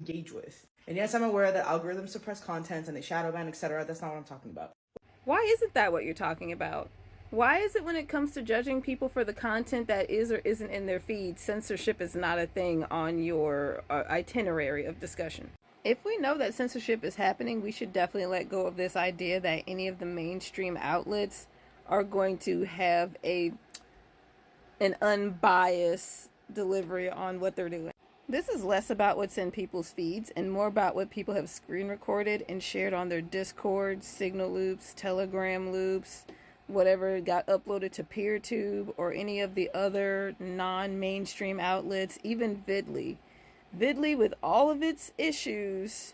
engage with. And yes, I'm aware that algorithms suppress content and they shadow ban, etc. That's not what I'm talking about. Why isn't that what you're talking about? Why is it when it comes to judging people for the content that is or isn't in their feed, censorship is not a thing on your itinerary of discussion? If we know that censorship is happening, we should definitely let go of this idea that any of the mainstream outlets are going to have an unbiased delivery on what they're doing. This is less about what's in people's feeds and more about what people have screen recorded and shared on their Discord, Signal loops, Telegram loops, whatever got uploaded to PeerTube or any of the other non-mainstream outlets, even Vidly. Vidly, with all of its issues,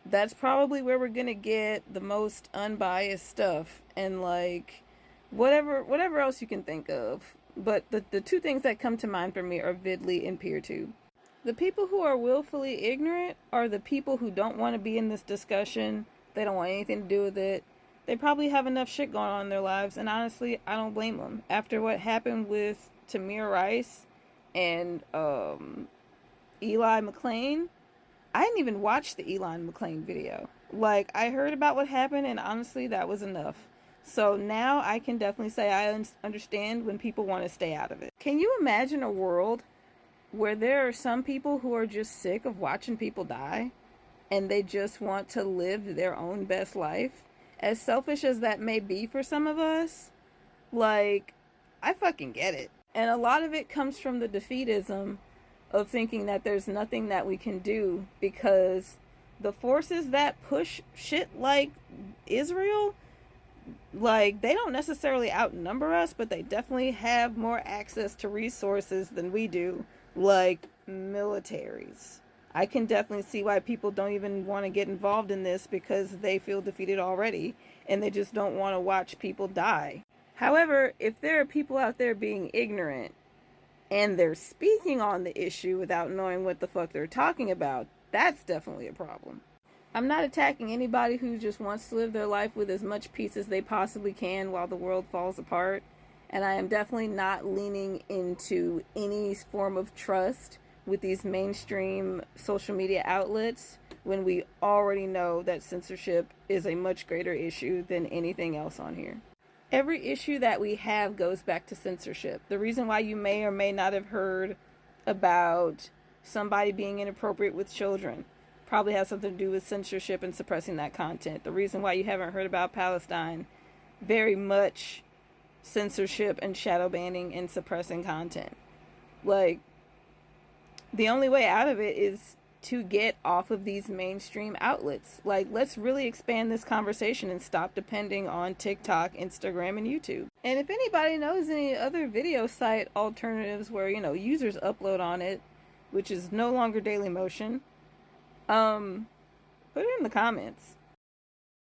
that's probably where we're gonna get the most unbiased stuff, and like whatever else you can think of. But the two things that come to mind for me are Vidly and PeerTube. The people who are willfully ignorant are the people who don't want to be in this discussion. They don't want anything to do with it. They probably have enough shit going on in their lives, and honestly, I don't blame them. After what happened with Tamir Rice and Eli McLean, I didn't even watch the Eli McLean video. Like, I heard about what happened, and honestly, that was enough. So now I can definitely say I understand when people want to stay out of it. Can you imagine a world where there are some people who are just sick of watching people die and they just want to live their own best life? As selfish as that may be for some of us, like, I fucking get it. And a lot of it comes from the defeatism of thinking that there's nothing that we can do because the forces that push shit like Israel, like, they don't necessarily outnumber us, but they definitely have more access to resources than we do, like militaries. I can definitely see why people don't even want to get involved in this because they feel defeated already and they just don't want to watch people die. However, if there are people out there being ignorant and they're speaking on the issue without knowing what the fuck they're talking about, that's definitely a problem. I'm not attacking anybody who just wants to live their life with as much peace as they possibly can while the world falls apart. And I am definitely not leaning into any form of trust with these mainstream social media outlets when we already know that censorship is a much greater issue than anything else on here. Every issue that we have goes back to censorship. The reason why you may or may not have heard about somebody being inappropriate with children probably has something to do with censorship and suppressing that content. The reason why you haven't heard about Palestine, very much censorship and shadow banning and suppressing content. Like, the only way out of it is to get off of these mainstream outlets. Like, let's really expand this conversation and stop depending on TikTok, Instagram, and YouTube. And if anybody knows any other video site alternatives where, you know, users upload on it, which is no longer Dailymotion, put it in the comments.